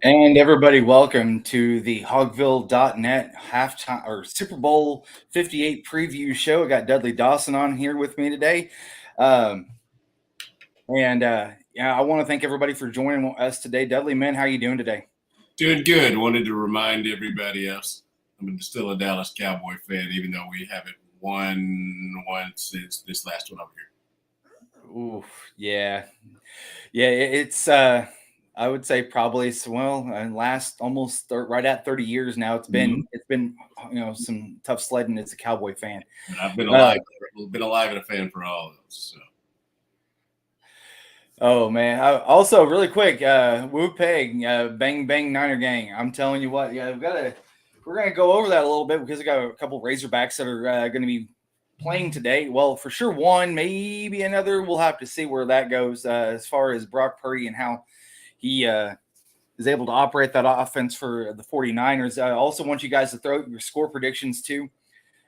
And everybody, welcome to the Hogville.net halftime or Super Bowl 58 preview show. I got Dudley Dawson on here with me today. Um, I want to thank everybody for joining us today. Dudley, man, how you doing today? Doing good. Wanted to remind everybody else I'm still a Dallas Cowboy fan, even though we haven't won since this last one over here. Ooh, yeah, yeah. I would say probably last almost right at 30 years now. It's been some tough sledding as a Cowboy fan. But I've been Uh, alive and a fan for all of those. So. Oh man! Also, really quick, Woo Peg, Bang Bang Niner Gang. I'm telling you what, yeah, we're gonna go over that a little bit because we got a couple Razorbacks that are going to be playing today. Well, for sure, one, maybe another. We'll have to see where that goes as far as Brock Purdy and how he is able to operate that offense for the 49ers. I also want you guys to throw your score predictions too.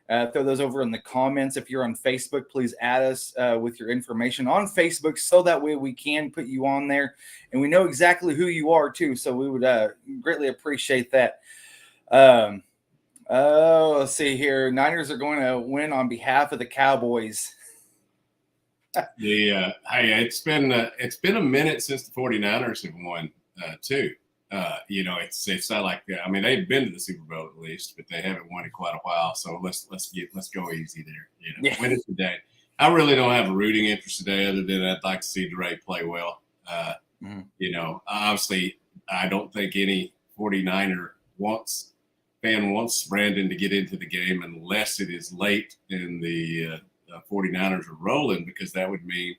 Throw those over in the comments. If you're on Facebook, please add us with your information on Facebook so that way we can put you on there and we know exactly who you are too. So we would greatly appreciate that. Let's see here. Niners are going to win on behalf of the Cowboys. Hey, it's been a minute since the 49ers have won too. It's not like they've been to the Super Bowl at least, but they haven't won in quite a while. So let's go easy there. Yeah. Win it today. I really don't have a rooting interest today, other than I'd like to see DeRay play well. Obviously, I don't think any 49er fan wants Brandon to get into the game unless it is late and the 49ers are rolling, because that would mean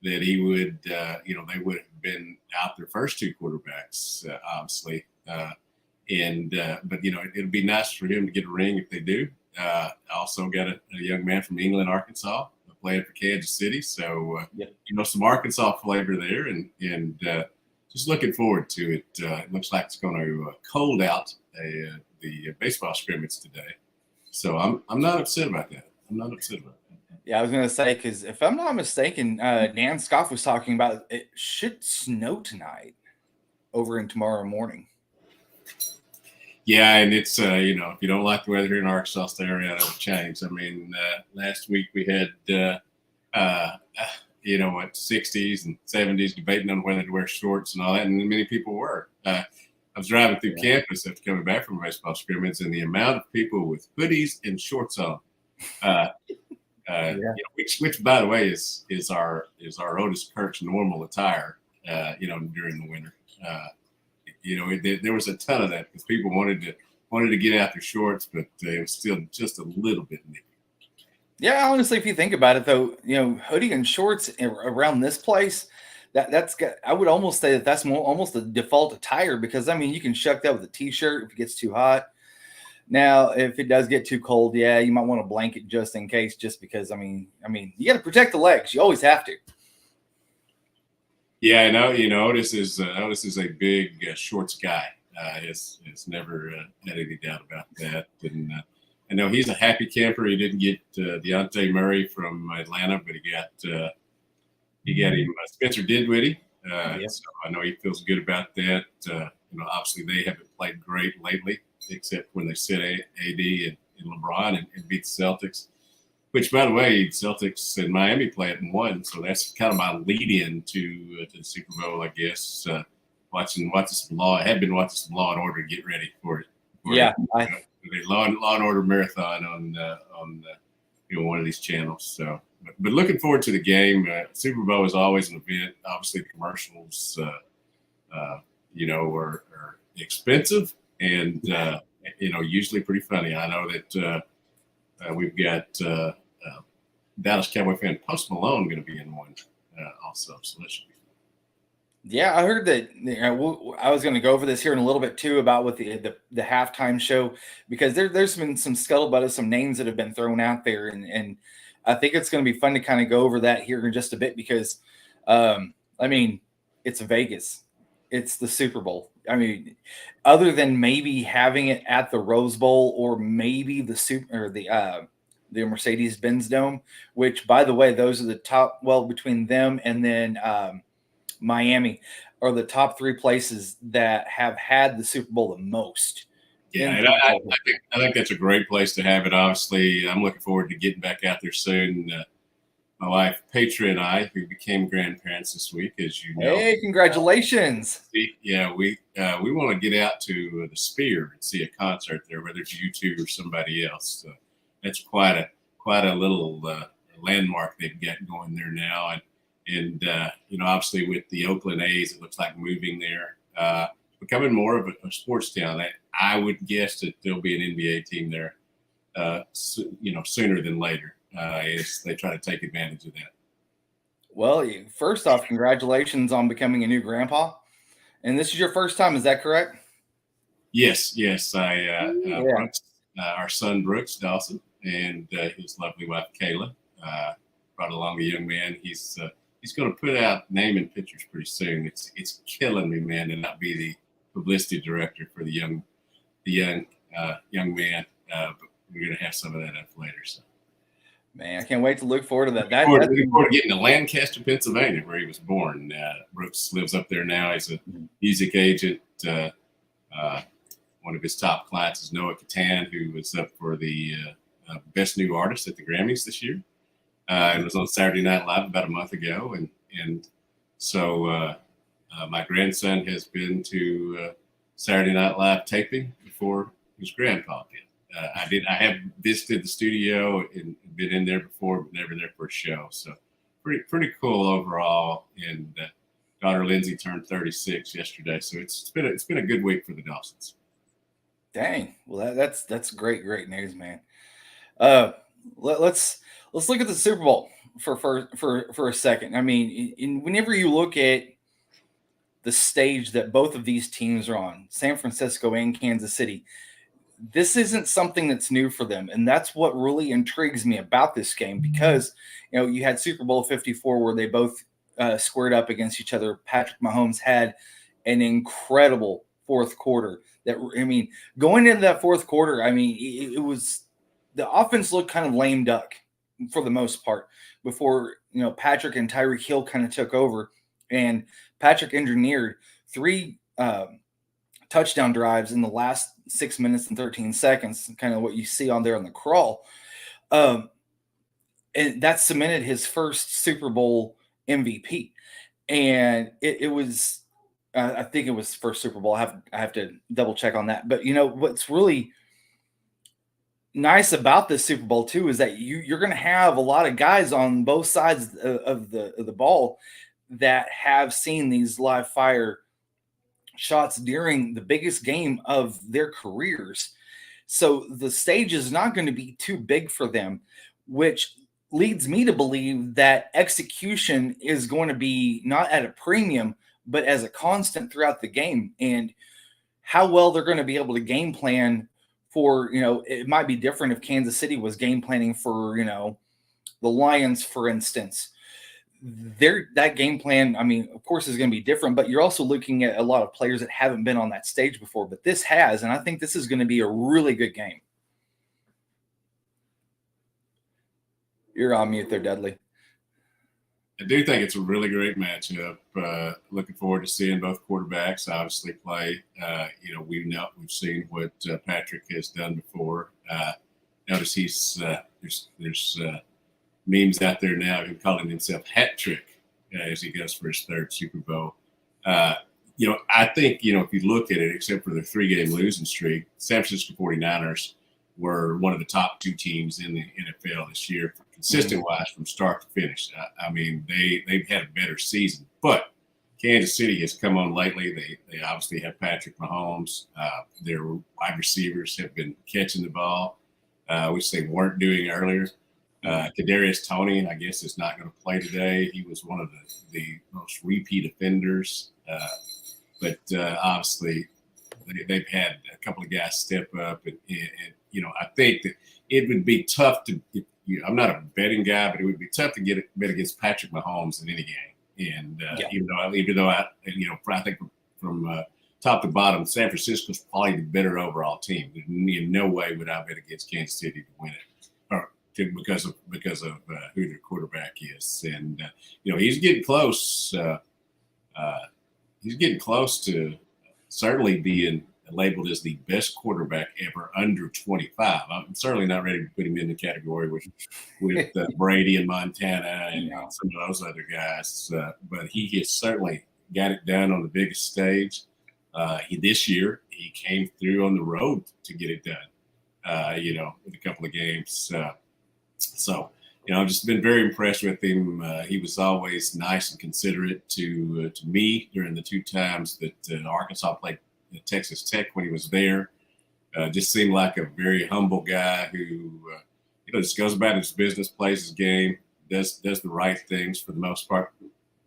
that he would, they would have been out their first two quarterbacks, obviously. But it'll be nice for him to get a ring if they do. I also got a young man from England, Arkansas, playing for Kansas City. So, some Arkansas flavor there, and just looking forward to it. It looks like it's going to cold out the baseball scrimmage today. So I'm not upset about that. Yeah, I was going to say, because if I'm not mistaken, Dan Scoff was talking about it should snow tonight over in tomorrow morning. Yeah, and it's if you don't like the weather here in Arkansas, stay around. It'll change. I mean, last week we had 60s and 70s, debating on whether to wear shorts and all that, and many people were. I was driving through campus after coming back from a baseball scrimmage, and the amount of people with hoodies and shorts on, which by the way is our Otis Kirk's normal attire, during the winter. There was a ton of that because people wanted to get out their shorts, but it was still just a little bit nippy. Yeah, honestly, if you think about it, though, hoodie and shorts around this place, I would almost say that's almost the default attire, because you can shuck that with a t-shirt if it gets too hot. Now, if it does get too cold, yeah, you might want a blanket just in case, just because you got to protect the legs. You always have to. Yeah, I know. Otis is a big shorts guy. It's never had any doubt about that. And I know he's a happy camper. He didn't get Deontay Murray from Atlanta, but he got him Spencer Dinwiddie. So I know he feels good about that. Obviously they haven't played great lately, except when they sit AD and LeBron and beat the Celtics. Which, by the way, Celtics and Miami play it and won, so that's kind of my lead-in to the Super Bowl, I guess. Watching some Law. I have been watching some Law and Order to get ready for it. The Law and Order marathon on one of these channels. So, but looking forward to the game. Super Bowl is always an event. Obviously, commercials, are expensive and usually pretty funny. I know that. We've got Dallas Cowboy fan Post Malone going to be in one also, so that should be fun. Yeah, I heard that. I was going to go over this here in a little bit too about with the halftime show, because there's been some scuttlebutt of some names that have been thrown out there, and I think it's going to be fun to kind of go over that here in just a bit, because it's Vegas, it's the Super Bowl. Other than maybe having it at the Rose Bowl or maybe the Mercedes-Benz Dome, which, by the way, those are the top. Well, between them and then Miami, are the top 3 places that have had the Super Bowl the most. Yeah, and I think that's a great place to have it. Obviously, I'm looking forward to getting back out there soon. My wife Petra and I, who became grandparents this week, as you know. Hey, congratulations! Yeah, we want to get out to the Sphere and see a concert there, whether it's U2 or somebody else. So that's quite a little landmark they've got going there now, and obviously with the Oakland A's, it looks like moving there, becoming more of a sports town. I would guess that there'll be an NBA team there, sooner than later, as they try to take advantage of that. Well, first off, congratulations on becoming a new grandpa. And this is your first time, is that correct? Yes. Brooks, our son Brooks Dawson, and his lovely wife Kayla brought along a young man. He's going to put out name and pictures pretty soon. It's killing me, man, to not be the publicity director for the young man. But we're going to have some of that up later. So. Man, I can't wait to look forward to that. Looking forward to getting to Lancaster, Pennsylvania, where he was born. Brooks lives up there now. He's a music agent. One of his top clients is Noah Catan, who was up for the Best New Artist at the Grammys this year. It was on Saturday Night Live about a month ago, and so my grandson has been to Saturday Night Live taping before his grandpa did. I have visited the studio and been in there before, but never there for a show. So pretty cool overall. And daughter Lindsay turned 36 yesterday, so it's been a good week for the Dawsons. Dang, well that's great news, man. Let's look at the Super Bowl for a second. I mean, whenever you look at the stage that both of these teams are on, San Francisco and Kansas City, this isn't something that's new for them. And that's what really intrigues me about this game, because, you had Super Bowl 54 where they both squared up against each other. Patrick Mahomes had an incredible fourth quarter. Going into that fourth quarter, it was, the offense looked kind of lame duck for the most part before, Patrick and Tyreek Hill kind of took over, and Patrick engineered 3 touchdown drives in the last 6 minutes and 13 seconds, kind of what you see on there on the crawl. And that cemented his first Super Bowl MVP. And it was, I think it was first Super Bowl. I have to double check on that. But what's really nice about this Super Bowl too is that you're going to have a lot of guys on both sides of the ball that have seen these live fire shots during the biggest game of their careers. So the stage is not going to be too big for them, which leads me to believe that execution is going to be not at a premium, but as a constant throughout the game. And how well they're going to be able to game plan for, it might be different if Kansas City was game planning for, the Lions, for instance. That game plan, of course, is going to be different, but you're also looking at a lot of players that haven't been on that stage before, but this has, and I think this is going to be a really good game. You're on mute there, Dudley. I do think it's a really great matchup. Looking forward to seeing both quarterbacks obviously play. We've seen what Patrick has done before. Notice there's memes out there now of him calling himself Hat Trick as he goes for his 3rd Super Bowl. I think, if you look at it, except for the 3-game losing streak, San Francisco 49ers were one of the top 2 teams in the NFL this year, consistent-wise from start to finish. They've had a better season. But Kansas City has come on lately. They obviously have Patrick Mahomes. Their wide receivers have been catching the ball, which they weren't doing earlier. Kadarius Toney, I guess, is not going to play today. He was one of the most repeat offenders. But obviously, they've had a couple of guys step up. And I think that it would be tough to I'm not a betting guy, but it would be tough to get a bet against Patrick Mahomes in any game. And even though I think from top to bottom, San Francisco's probably the better overall team. In no way would I bet against Kansas City to win it. Because of who their quarterback is, and he's getting close. he's getting close to certainly being labeled as the best quarterback ever under 25. I'm certainly not ready to put him in the category with Brady and Montana and some of those other guys, but he has certainly got it done on the biggest stage. This year he came through on the road to get it done. With a couple of games. So I've just been very impressed with him. He was always nice and considerate to me during the two times that Arkansas played at Texas Tech when he was there. Just seemed like a very humble guy who, just goes about his business, plays his game, does the right things for the most part.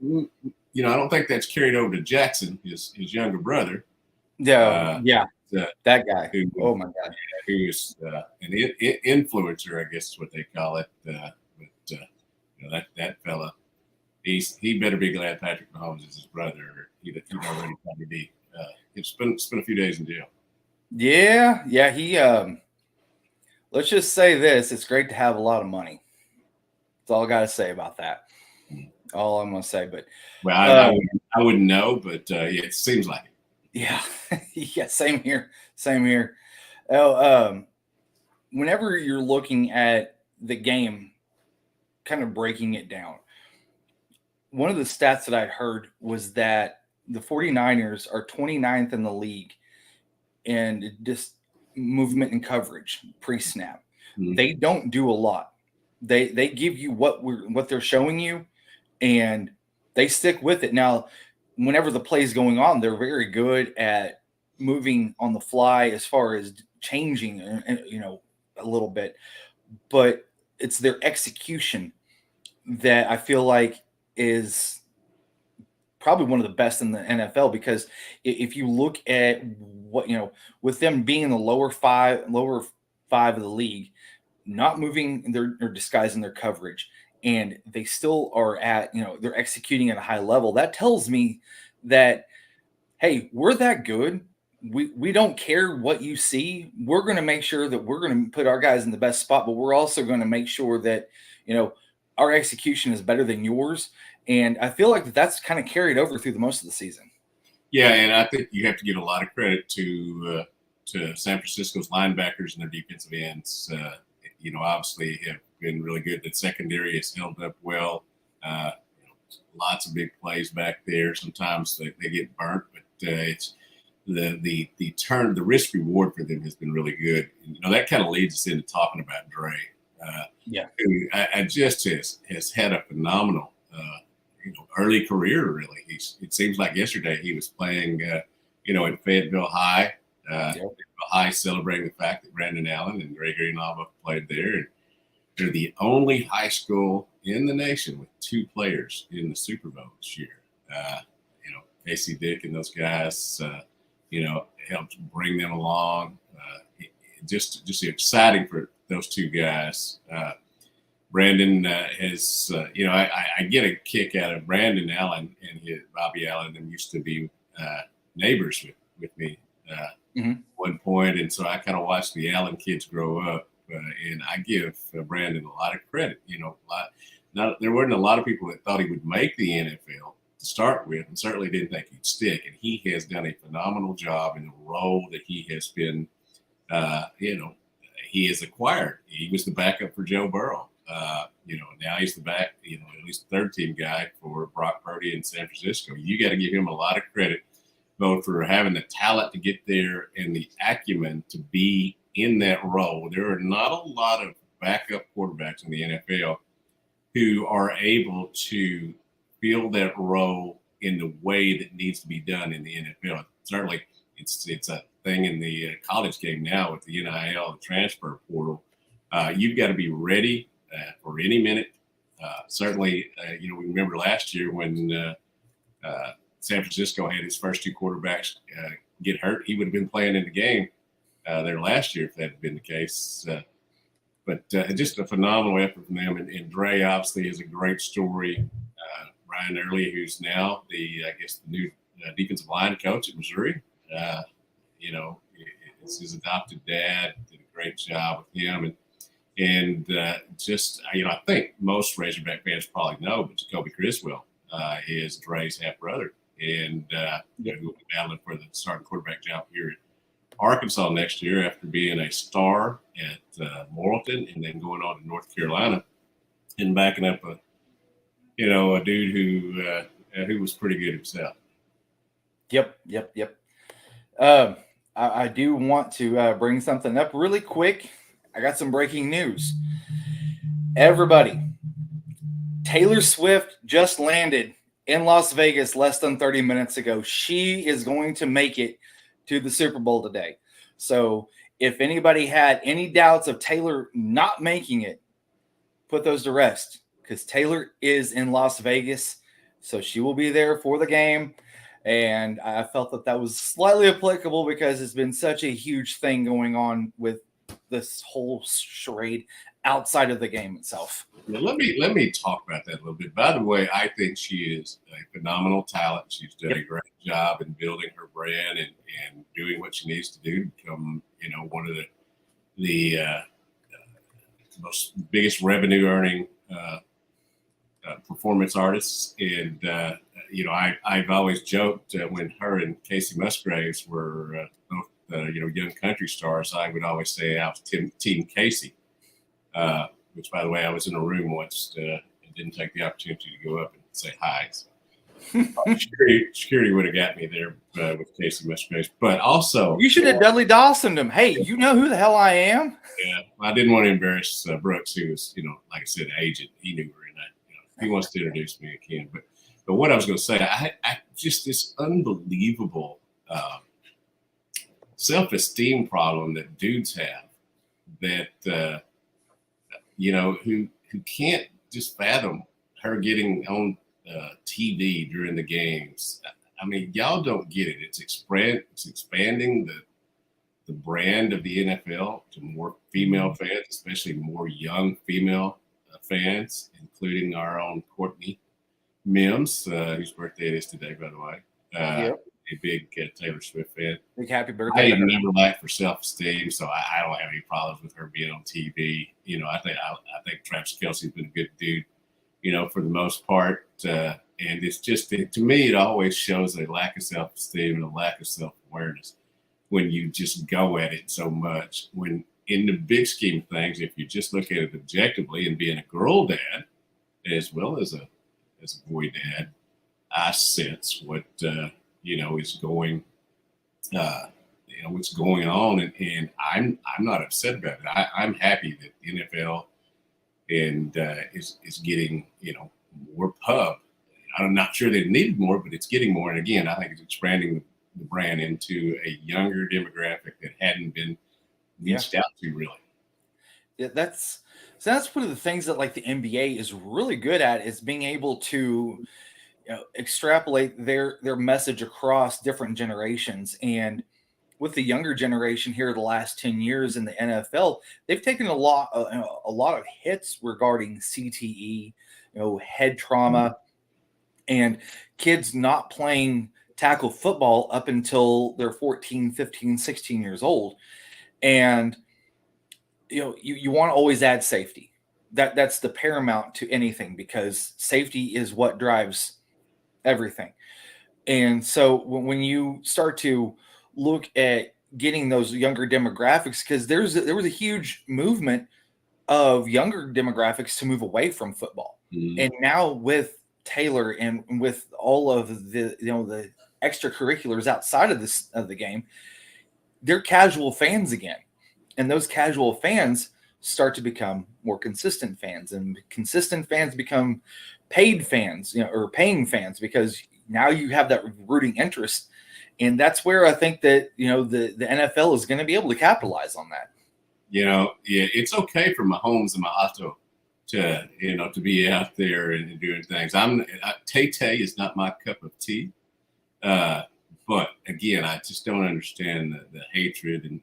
I don't think that's carried over to Jackson, his younger brother. That guy. Oh my God. Who is an influencer, I guess is what they call it. That fella, he better be glad Patrick Mahomes is his brother. He'd already probably be. He'd spent a few days in jail. Yeah. He. Let's just say this: it's great to have a lot of money. That's all I got to say about that. All I'm going to say. But I wouldn't know, but it seems like it. Yeah, yeah. Same here. Whenever you're looking at the game, kind of breaking it down, one of the stats that I'd heard was that the 49ers are 29th in the league in just movement and coverage pre-snap. Mm-hmm. They don't do a lot. They give you what they're showing you, and they stick with it. Now, whenever the play is going on, they're very good at moving on the fly as far as changing, a little bit, but it's their execution that I feel like is probably one of the best in the NFL, because if you look at what, with them being in the lower five of the league, not moving, they're disguising their coverage, and they still are at, they're executing at a high level. That tells me that, hey, we're that good. We don't care what you see. We're going to make sure that we're going to put our guys in the best spot, but we're also going to make sure that, our execution is better than yours. And I feel like that's kind of carried over through the most of the season. Yeah, and I think you have to give a lot of credit to San Francisco's linebackers and their defensive ends. Obviously have been really good. The secondary has held up well. Lots of big plays back there. Sometimes they get burnt, but it's the risk reward for them has been really good. And, that kind of leads us into talking about Dre. Who I just has had a phenomenal early career. Really, it seems like yesterday he was playing at Fayetteville High. High, celebrating the fact that Brandon Allen and Dre Greenlaw played there. And they're the only high school in the nation with two players in the Super Bowl this year. Casey Dick and those guys, helped bring them along. Just exciting for those two guys. Brandon has, I get a kick out of Brandon Allen and Bobby Allen, and used to be neighbors with me. One point, and so I kind of watched the Allen kids grow up, and I give Brandon a lot of credit. There weren't a lot of people that thought he would make the NFL to start with, and certainly didn't think he'd stick. And he has done a phenomenal job in the role that he has been. He has acquired. He was the backup for Joe Burrow. Now he's the back. At least third team guy for Brock Purdy in San Francisco. You got to give him a lot of credit, both for having the talent to get there and the acumen to be in that role. There are not a lot of backup quarterbacks in the NFL who are able to fill that role in the way that needs to be done in the NFL. Certainly, it's a thing in the college game now with the NIL, the transfer portal. You've got to be ready for any minute. Certainly, we remember last year when San Francisco had his first two quarterbacks get hurt. He would have been playing in the game there last year if that had been the case. But just a phenomenal effort from them. And Dre obviously is a great story. Ryan Early, who's now the new defensive line coach at Missouri. It's his adopted dad. Did a great job with him. And I think most Razorback fans probably know, but Jacoby Criswell is Dre's half brother. and who will be battling for the starting quarterback job here at Arkansas next year after being a star at Morrilton and then going on to North Carolina and backing up a dude who was pretty good himself. Yep. I do want to bring something up really quick. I got some breaking news. Everybody, Taylor Swift just landed in Las Vegas less than 30 minutes ago. She is going to make it to the Super Bowl today. So if anybody had any doubts of Taylor not making it, put those to rest, because Taylor is in Las Vegas. So she will be there for the game. And I felt that was slightly applicable because it's been such a huge thing going on with this whole charade outside of the game itself. Now, let me talk about that a little bit. By the way, I think she is a phenomenal talent. She's done a great job in building her brand and doing what she needs to do to become, one of the most biggest revenue earning performance artists. And I've always joked when her and Casey Musgraves were both young country stars, I would always say I was Team Casey. Which, by the way, I was in a room once and didn't take the opportunity to go up and say hi. So, security would have got me there with Casey Musgraves. But also, you should have Dudley Dawsoned him. Hey, you know who the hell I am? Yeah, I didn't want to embarrass Brooks, who was, like I said, an agent. He knew her, and if he wants to introduce me, he can. But what I was going to say, I just this unbelievable self-esteem problem that dudes have that. Who can't just fathom her getting on TV during the games. I mean, y'all don't get it. It's expanding the brand of the NFL to more female fans, especially more young female fans, including our own Courtney Mims, whose birthday it is today, by the way. A big Taylor Swift fan. Big happy birthday. I never lacked for self-esteem, so I don't have any problems with her being on TV. I think Travis Kelce's been a good dude, for the most part. And it's just, to me, it always shows a lack of self-esteem and a lack of self-awareness when you just go at it so much. When in the big scheme of things, if you just look at it objectively and being a girl dad as well as a boy dad, I sense what is going, what's going on, and I'm not upset about it. I'm happy that the NFL and is getting more pub. I'm not sure they needed more, but it's getting more. And again, I think it's expanding the brand into a younger demographic that hadn't been reached out to really. Yeah, that's one of the things that like the NBA is really good at, is being able to extrapolate their message across different generations. And with the younger generation here the last 10 years in the NFL, they've taken a lot of hits regarding CTE, head trauma, and kids not playing tackle football up until they're 14, 15, 16 years old. And you want to always add safety. That's the paramount to anything, because safety is what drives everything. And so when you start to look at getting those younger demographics, because there was a huge movement of younger demographics to move away from football. And now with Taylor and with all of the the extracurriculars outside of the game, they're casual fans again. And those casual fans start to become more consistent fans, and consistent fans become paid fans, or paying fans, because now you have that rooting interest. And that's where I think that, the NFL is going to be able to capitalize on that. It's okay for Mahomes and Mahato to be out there and doing things. Tay-Tay is not my cup of tea. But again, I just don't understand the hatred and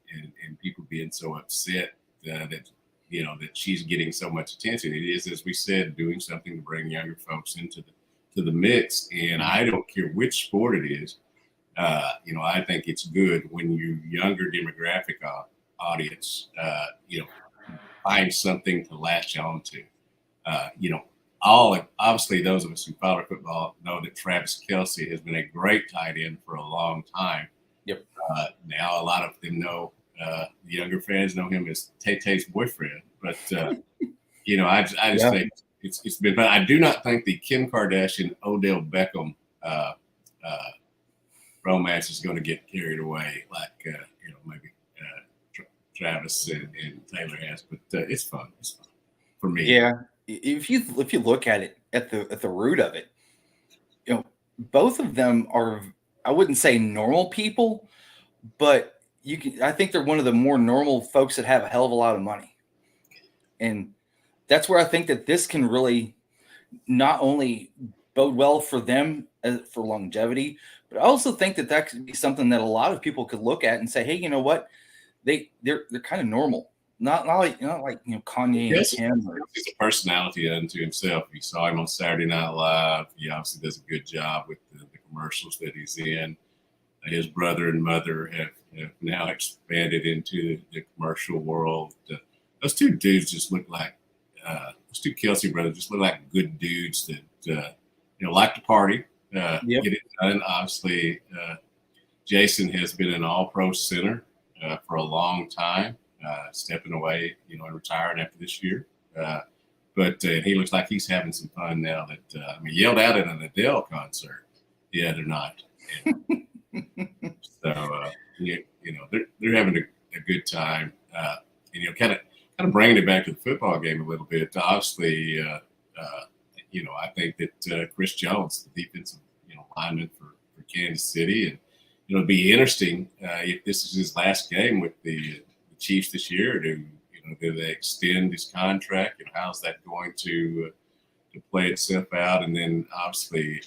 people being so upset that she's getting so much attention. It is, as we said, doing something to bring younger folks into the mix. And I don't care which sport it is. I think it's good when your younger demographic audience, find something to latch on to. obviously those of us who follow football know that Travis Kelce has been a great tight end for a long time. Yep. Now a lot of them know, the younger fans know him as Tay-Tay's boyfriend. But, I just think it's been, but I do not think the Kim Kardashian, Odell Beckham romance is going to get carried away like, maybe Travis and Taylor has, but it's fun. It's fun for me. Yeah. If you look at it at the root of it, both of them are, I wouldn't say normal people, but I think they're one of the more normal folks that have a hell of a lot of money. And that's where I think that this can really not only bode well for them for longevity, but I also think that could be something that a lot of people could look at and say, hey, you know what? They're kind of normal. Not like Kanye and Kim. He's a personality unto himself. You saw him on Saturday Night Live. He obviously does a good job with the commercials that he's in. His brother and mother have now expanded into the commercial world. Those two dudes just look like those two Kelce brothers just look like good dudes that like to party, get it done. Obviously, Jason has been an All-Pro center for a long time. Stepping away, and retiring after this year. But he looks like he's having some fun now that, yelled out at an Adele concert the other night. So, they're having a good time. Kind of bringing it back to the football game a little bit. Obviously, I think that Chris Jones, the defensive, lineman for Kansas City, and, it'd be interesting if this is his last game with the Chiefs this year. Do they extend his contract? How's that going to play itself out? And then obviously,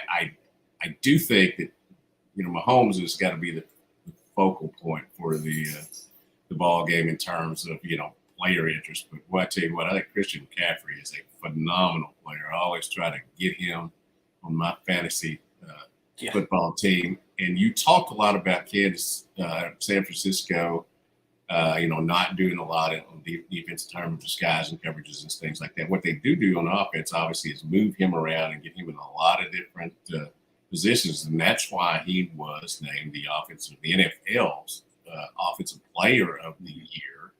I do think that Mahomes has got to be the focal point for the ball game in terms of player interest. But I tell you what, I think Christian McCaffrey is a phenomenal player. I always try to get him on my fantasy football team. And you talked a lot about San Francisco, not doing a lot on defense in terms of disguise and coverages and things like that. What they do on offense, obviously, is move him around and get him in a lot of different positions. And that's why he was named the NFL's offensive player of the year.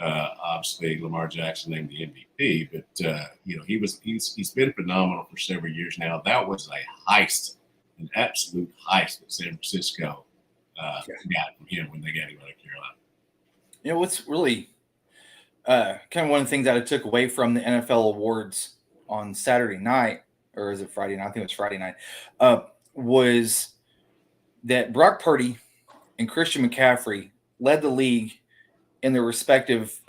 Obviously, Lamar Jackson named the MVP, but he's been phenomenal for several years now. That was a heist. An absolute heist that San Francisco got from him when they got him out of Carolina. What's really kind of one of the things that I took away from the NFL awards on Saturday night, or is it Friday night? I think it was Friday night, was that Brock Purdy and Christian McCaffrey led the league in their respective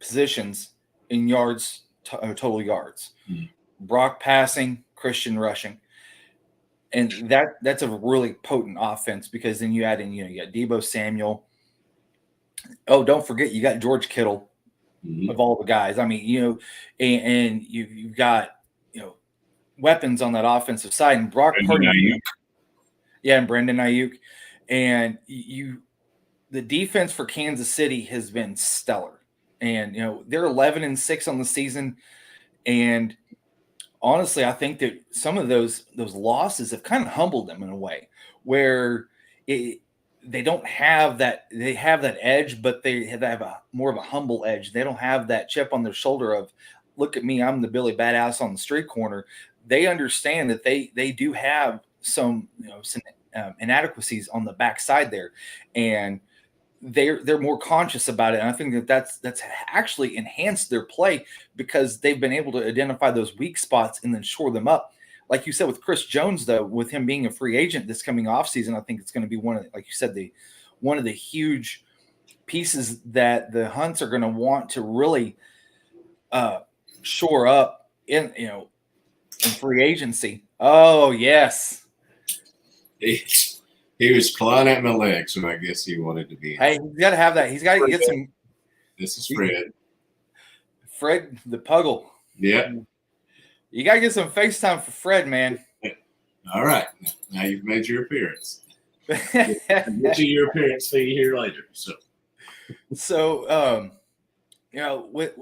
positions in yards, total yards. Mm-hmm. Brock passing, Christian rushing. And that's a really potent offense, because then you add in, you got Deebo Samuel. Oh, don't forget, you got George Kittle, of all the guys. And you've got, weapons on that offensive side. And Brock Purdy. Yeah, and Brandon Ayuk. And the defense for Kansas City has been stellar. And, they're 11-6 on the season. And honestly, I think that some of those losses have kind of humbled them in a way where they don't have that. They have that edge, but they have more of a humble edge. They don't have that chip on their shoulder of, look at me, I'm the Billy Badass on the street corner. They understand that they do have some inadequacies on the backside there, and they're more conscious about it. And I think that's actually enhanced their play, because they've been able to identify those weak spots and then shore them up. Like you said, with Chris Jones, though, with him being a free agent this coming offseason, I think it's going to be one of the huge pieces that the Hunts are going to want to really shore up in free agency. Oh, yes. He was clawing at my leg, so I guess he wanted to be. Hey, he's got to have that. He's got to get some. This is Fred. Fred the Puggle. Yeah. You got to get some FaceTime for Fred, man. All right. Now you've made your appearance. Get you your appearance fee here later. So, with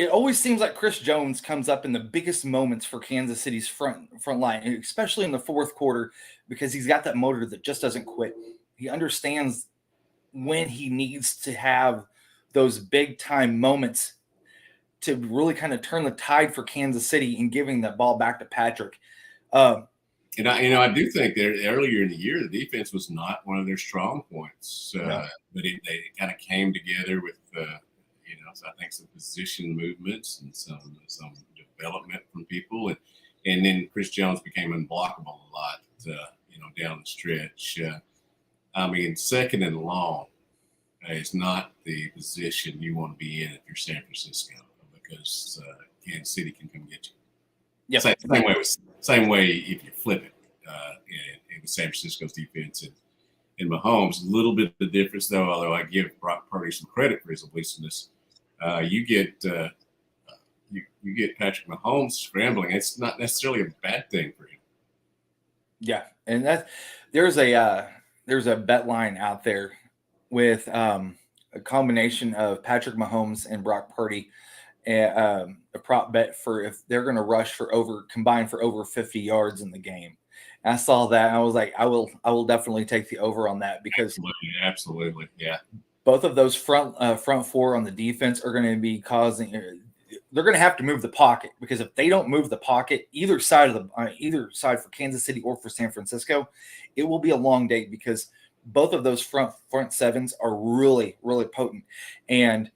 it always seems like Chris Jones comes up in the biggest moments for Kansas City's front line, especially in the fourth quarter, because he's got that motor that just doesn't quit. He understands when he needs to have those big time moments to really kind of turn the tide for Kansas City and giving that ball back to Patrick. And I do think that earlier in the year, the defense was not one of their strong points, No. but they kind of came together with, so I think some position movements and some development from people, and then Chris Jones became unblockable a lot, down the stretch. I mean, second and long is not the position you want to be in if you're San Francisco, because Kansas City can come get you. Yeah, same way if you flip it in San Francisco's defense and Mahomes. A little bit of the difference, though, although I give Brock Purdy some credit for his elusiveness. You get Patrick Mahomes scrambling. It's not necessarily a bad thing for him. Yeah, and there's a bet line out there with a combination of Patrick Mahomes and Brock Purdy, a prop bet for if they're going to rush combined for over 50 yards in the game. And I saw that and I was like, I will definitely take the over on that, because absolutely, yeah. Both of those front four on the defense are going to be causing. They're going to have to move the pocket, because if they don't move the pocket, either side for Kansas City or for San Francisco, it will be a long day, because both of those front sevens are really, really potent. And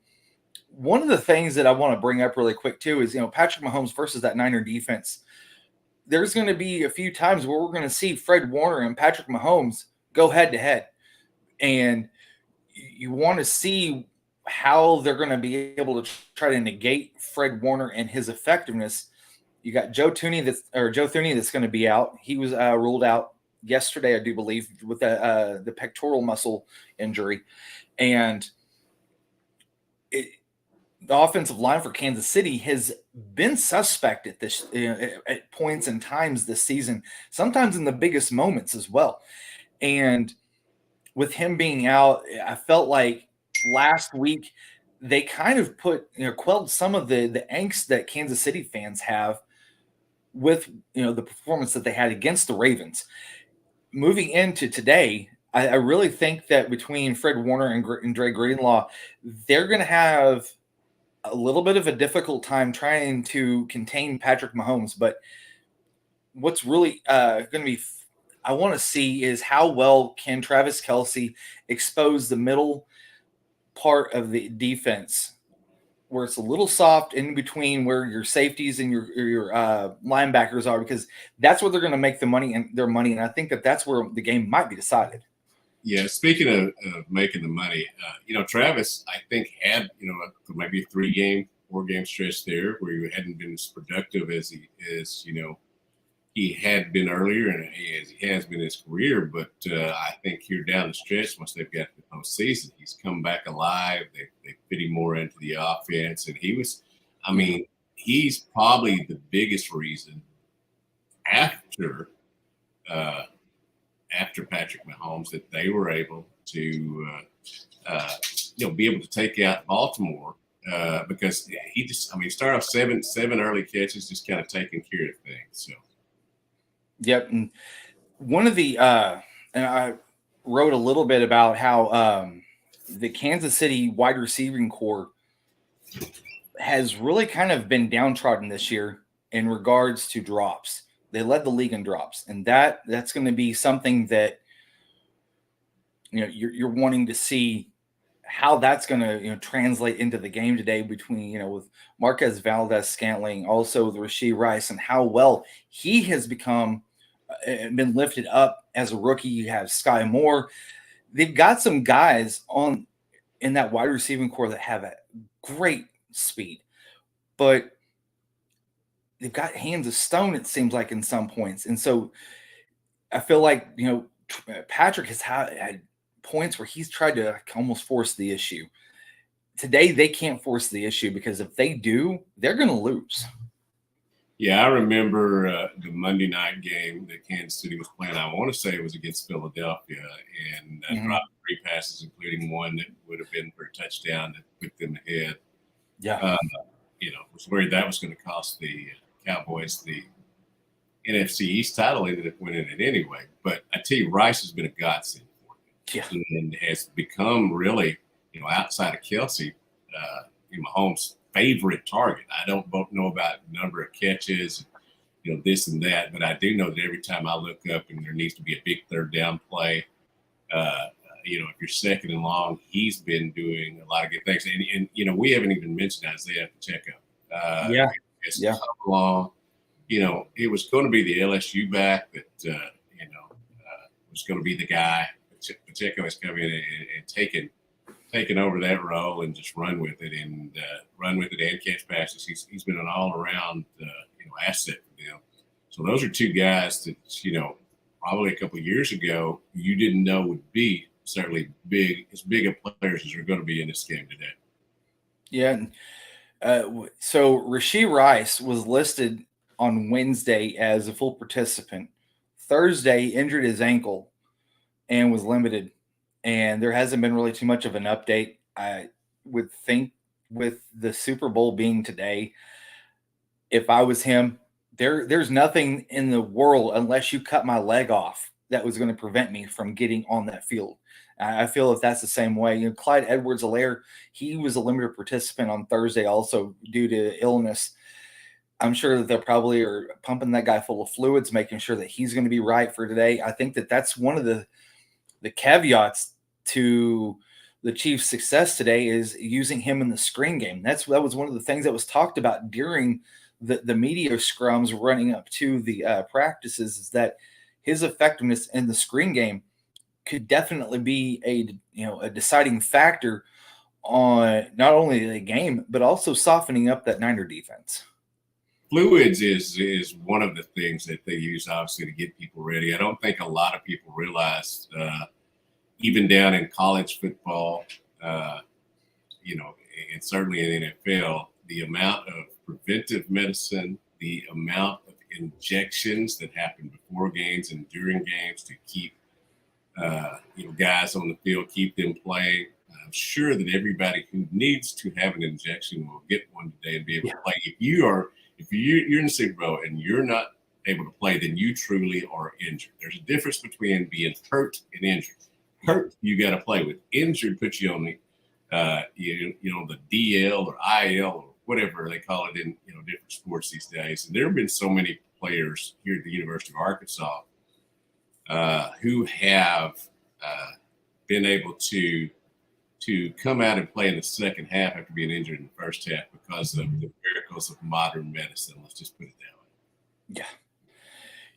one of the things that I want to bring up really quick too is, Patrick Mahomes versus that Niner defense. There's going to be a few times where we're going to see Fred Warner and Patrick Mahomes go head to head, and you want to see how they're going to be able to try to negate Fred Warner and his effectiveness. You got Joe Thuney that's going to be out. He was ruled out yesterday, I do believe, with the pectoral muscle injury, and the offensive line for Kansas City has been suspect at points and times this season, sometimes in the biggest moments as well. And with him being out, I felt like last week they kind of quelled some of the angst that Kansas City fans have with the performance that they had against the Ravens. Moving into today, I really think that between Fred Warner and Dre Greenlaw, they're going to have a little bit of a difficult time trying to contain Patrick Mahomes. But what's really going to be I want to see is how well can Travis Kelce expose the middle part of the defense, where it's a little soft in between where your safeties and your linebackers are, because that's where they're going to make their money. And I think that's where the game might be decided. Yeah, speaking of making the money, Travis, I think had maybe a 4-game stretch there where he hadn't been as productive as he had been earlier, and as he has been in his career. But I think here down the stretch, once they've got the postseason, he's come back alive. They fit him more into the offense, and he's probably the biggest reason after Patrick Mahomes that they were able to be able to take out Baltimore, because he started off seven early catches, just kind of taking care of things. So. Yep. And one of the and I wrote a little bit about how the Kansas City wide receiving core has really kind of been downtrodden this year in regards to drops. They led the league in drops, and that's going to be something that you're wanting to see how that's going to translate into the game today between with Marquez Valdez-Scantling, also with Rashee Rice, and how well he has been lifted up as a rookie. You have Sky Moore. They've got some guys in that wide receiving core that have a great speed, but they've got hands of stone, it seems like, in some points. And so I feel like Patrick has had points where he's tried to almost force the issue. Today, they can't force the issue, because if they do, they're going to lose. Yeah, I remember the Monday night game that Kansas City was playing. I want to say it was against Philadelphia, and dropped 3 passes, including one that would have been for a touchdown that put them ahead. Yeah. was worried that was going to cost the Cowboys the NFC East title. Ended up winning it anyway. But I tell you, Rice has been a godsend for him, and has become really, outside of Kelsey, Mahomes' favorite target. I don't know about number of catches, this and that, but I do know that every time I look up and there needs to be a big third down play, if you're second and long, he's been doing a lot of good things. And we haven't even mentioned Isaiah Pacheco. It's come along. It was going to be the LSU back that, was going to be the guy. Pacheco has come in and taken over that role and just run with it and catch passes. He's been an all around asset for them. So those are two guys that probably a couple of years ago you didn't know would be certainly as big of players as are going to be in this game today. Yeah. So Rashee Rice was listed on Wednesday as a full participant. Thursday injured his ankle and was limited. And there hasn't been really too much of an update. I would think with the Super Bowl being today, if I was him, there's nothing in the world, unless you cut my leg off, that was going to prevent me from getting on that field. I feel if that's the same way. Clyde Edwards-Helaire, he was a limited participant on Thursday also due to illness. I'm sure that they probably are pumping that guy full of fluids, making sure that he's going to be right for today. I think that that's one of the caveats to the Chiefs' success today is using him in the screen game. That was one of the things that was talked about during the media scrums running up to the practices, is that his effectiveness in the screen game could definitely be a deciding factor on not only the game, but also softening up that Niner defense. Fluids is one of the things that they use, obviously, to get people ready. I don't think a lot of people realize, even down in college football, and certainly in the NFL, the amount of preventive medicine, the amount of injections that happen before games and during games to keep guys on the field, keep them playing. I'm sure that everybody who needs to have an injection will get one today and be able to play. If you're in the Super Bowl and you're not able to play, then you truly are injured. There's a difference between being hurt and injured. Hurt, you got to play with. Injured puts you on the the DL or IL or whatever they call it in different sports these days. And there have been so many players here at the University of Arkansas who have been able to come out and play in the second half after being injured in the first half because of the miracles of modern medicine. Let's just put it that way.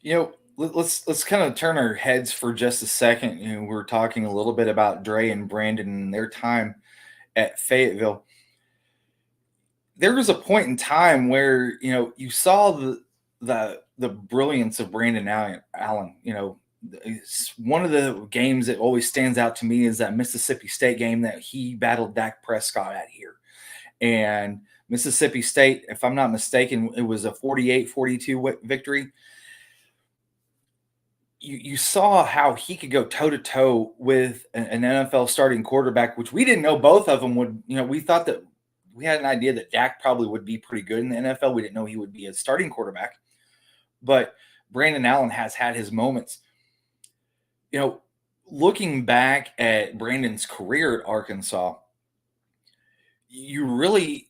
Yeah. Let's kind of turn our heads for just a second. We're talking a little bit about Dre and Brandon and their time at Fayetteville. There was a point in time where you saw the brilliance of Brandon Allen. It's one of the games that always stands out to me is that Mississippi State game that he battled Dak Prescott at here. And Mississippi State, if I'm not mistaken, it was a 48-42 victory. You saw how he could go toe-to-toe with an NFL starting quarterback, which we didn't know both of them would. We thought that we had an idea that Dak probably would be pretty good in the NFL. We didn't know he would be a starting quarterback. But Brandon Allen has had his moments. Looking back at Brandon's career at Arkansas, you really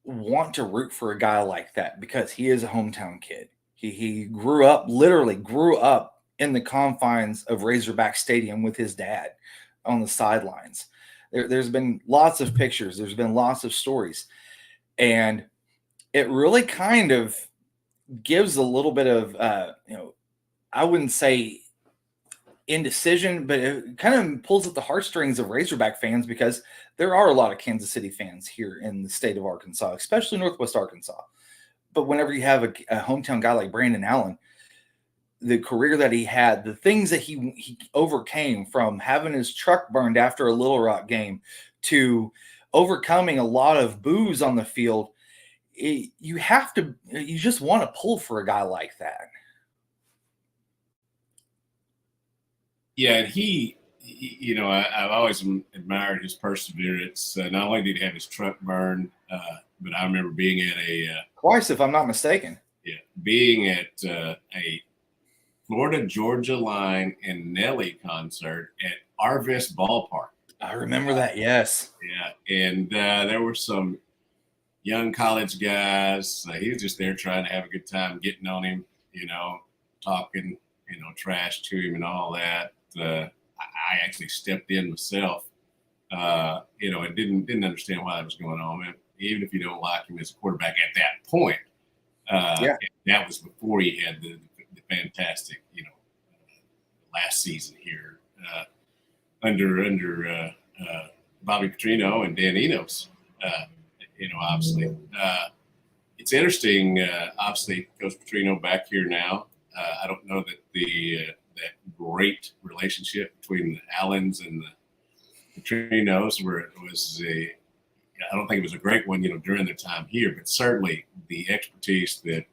want to root for a guy like that because he is a hometown kid. He literally grew up in the confines of Razorback Stadium with his dad on the sidelines. There's been lots of pictures. There's been lots of stories. And it really kind of gives a little bit of, I wouldn't say indecision, but it kind of pulls at the heartstrings of Razorback fans because there are a lot of Kansas City fans here in the state of Arkansas, especially Northwest Arkansas. But whenever you have a hometown guy like Brandon Allen, the career that he had, the things that he overcame, from having his truck burned after a Little Rock game to overcoming a lot of boos on the field, you just want to pull for a guy like that. Yeah, and I've always admired his perseverance. Not only did he have his truck burned, but I remember being at twice, if I'm not mistaken. being at a Florida Georgia Line and Nelly concert at Arvest Ballpark. I remember that. Yes. Yeah, and there were some young college guys. He was just there trying to have a good time, getting on him, talking, trash to him and all that. I actually stepped in myself, and didn't understand why that was going on. Man, even if you don't like him as a quarterback at that point, that was before he had the fantastic, last season here under Bobby Petrino and Dan Enos. Obviously, it's interesting. Obviously, Coach Petrino back here now. I don't know that that great relationship between the Allens and the Petrinos I don't think it was a great one, during their time here, but certainly the expertise that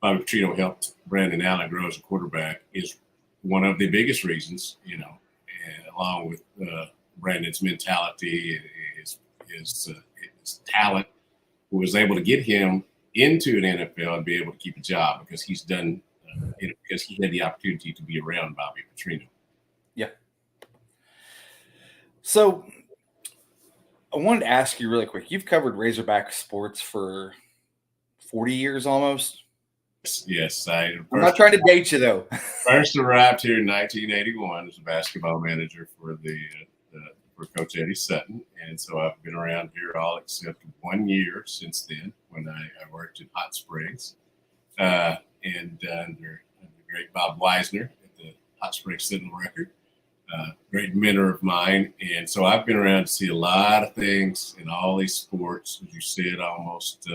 Bobby Petrino helped Brandon Allen grow as a quarterback is one of the biggest reasons, and along with Brandon's mentality, his talent, who was able to get him into an NFL and be able to keep a job because he's done, because he had the opportunity to be around Bobby Petrino. Yeah. So I wanted to ask you really quick. You've covered Razorback sports for 40 years almost. Yes. I'm not trying to date you, though. First arrived here in 1981 as a basketball manager for for Coach Eddie Sutton. And so I've been around here all except 1 year since then when I worked in Hot Springs and under the great Bob Weisner at the Hot Springs Sentinel Record. Great mentor of mine. And so I've been around to see a lot of things in all these sports. As you said, almost,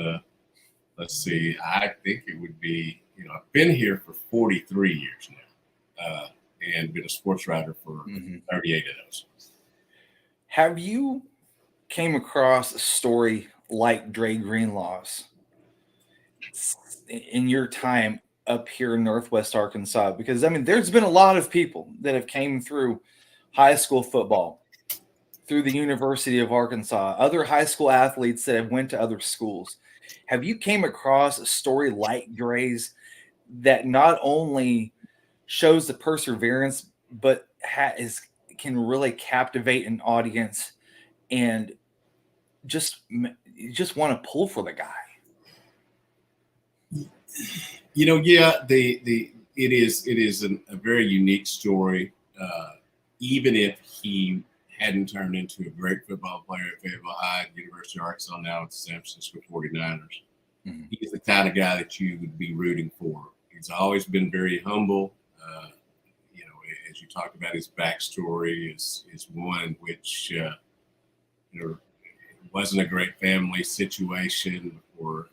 let's see, I think it would be, I've been here for 43 years now and been a sports writer for 38 of those. Have you came across a story like Dre Greenlaw's in your time up here in Northwest Arkansas? Because, there's been a lot of people that have came through high school football, through the University of Arkansas, other high school athletes that have went to other schools. Have you came across a story like Dre's that not only shows the perseverance, but can really captivate an audience and just want to pull for the guy? It is a very unique story. Even if he hadn't turned into a great football player at Fayetteville High, University of Arkansas, now at the San Francisco 49ers, he's the kind of guy that you would be rooting for. He's always been very humble. As you talked about, his backstory is one which it wasn't a great family situation before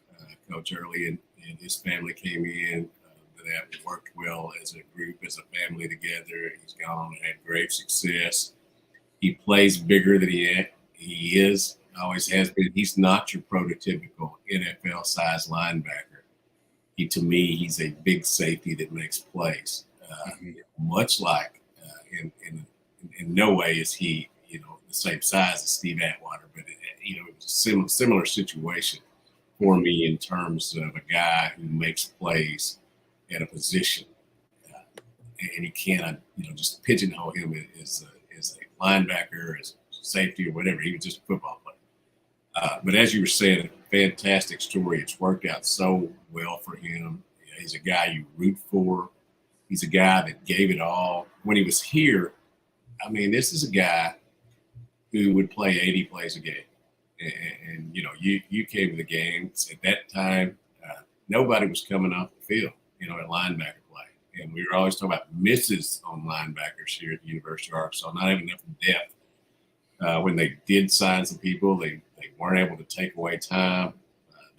Coach Early and his family came in. That worked well as a group, as a family together. He's gone and had great success. He plays bigger than he is, always has been. He's not your prototypical NFL-sized linebacker. To me, he's a big safety that makes plays. Much like, in no way is he, the same size as Steve Atwater, but it was a similar situation for me in terms of a guy who makes plays at a position, and you cannot, just pigeonhole him as a linebacker, as a safety, or whatever. He was just a football player. But as you were saying, a fantastic story. It's worked out so well for him. He's a guy you root for. He's a guy that gave it all when he was here. This is a guy who would play 80 plays a game, and you came to the games at that time. Nobody was coming off the field, at linebacker play. And we were always talking about misses on linebackers here at the University of Arkansas, not having enough depth. When they did sign some people, they weren't able to take away time.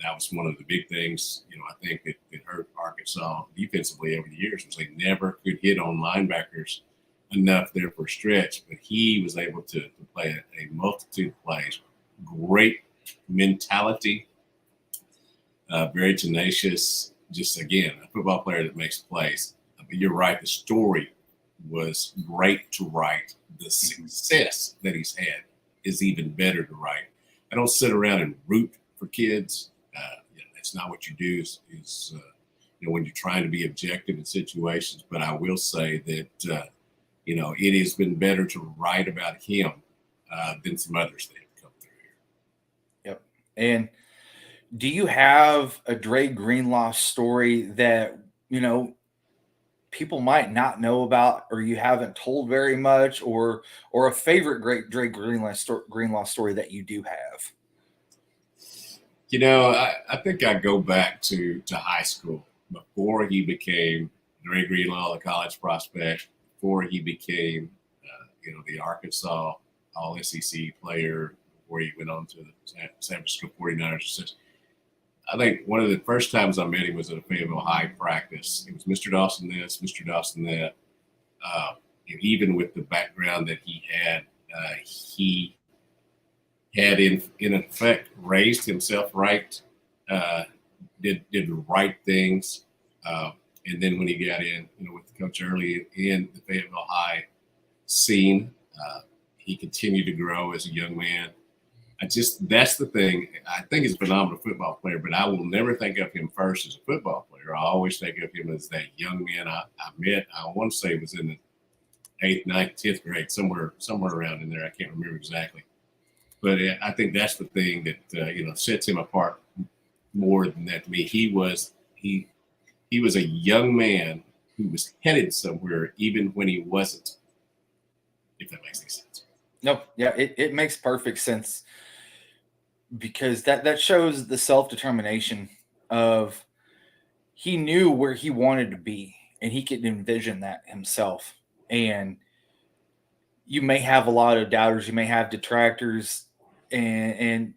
That was one of the big things, I think that hurt Arkansas defensively over the years, was they never could hit on linebackers enough there for a stretch. But he was able to play a multitude of plays. Great mentality, very tenacious. Just, again, a football player that makes plays. But you're right, the story was great to write. The success that he's had is even better to write. I don't sit around and root for kids. That's not what you do. Is when you're trying to be objective in situations. But I will say that it has been better to write about him than some others that have come through here. Yep. And do you have a Dre Greenlaw story that people might not know about, or you haven't told very much, or a favorite great Dre Greenlaw story that you do have? I think I go back to high school before he became Dre Greenlaw, the college prospect, before he became, the Arkansas All SEC player, before he went on to the San Francisco 49ers. I think one of the first times I met him was at a Fayetteville High practice. It was Mr. Dawson this, Mr. Dawson that. And even with the background that he had in effect raised himself right, did the right things. And then when he got in, with Coach early in the Fayetteville High scene, he continued to grow as a young man. That's the thing. I think he's a phenomenal football player, but I will never think of him first as a football player. I always think of him as that young man I met. I want to say it was in the 8th, 9th, 10th grade, somewhere around in there. I can't remember exactly. But I think that's the thing that, sets him apart more than that to me. He was a young man who was headed somewhere even when he wasn't, if that makes any sense. No, yeah, it makes perfect sense, because that shows the self-determination of he knew where he wanted to be and he could envision that himself. And you may have a lot of doubters, you may have detractors, and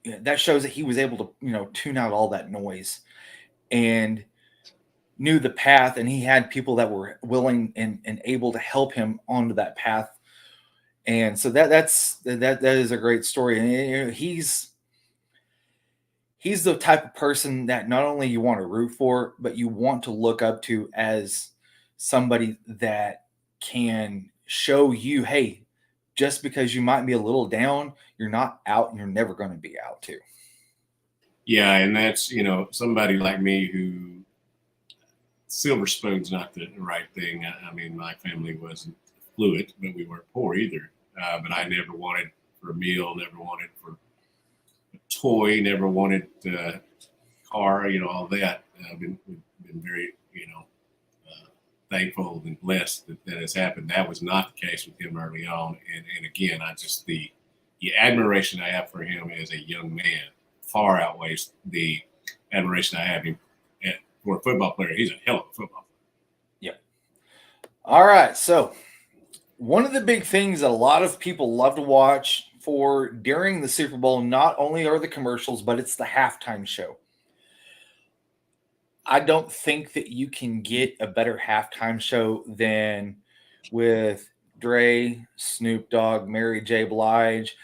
that shows that he was able to, tune out all that noise and knew the path, and he had people that were willing and able to help him onto that path. And so that is a great story. And he's the type of person that not only you want to root for, but you want to look up to as somebody that can show you, hey, just because you might be a little down, you're not out, and you're never going to be out too. Yeah, and that's, somebody like me who silver spoon's not the right thing. I mean, my family wasn't fluid, but we weren't poor either. But I never wanted for a meal, never wanted for a toy, never wanted a car, all that. I've been very, thankful and blessed that has happened. That was not the case with him early on. And again, the admiration I have for him as a young man far outweighs the admiration I have for a football player. He's a hell of a football player. Yep. All right. So one of the big things that a lot of people love to watch for during the Super Bowl, not only are the commercials, but it's the halftime show. I don't think that you can get a better halftime show than with Dre, Snoop Dogg, Mary J. Blige.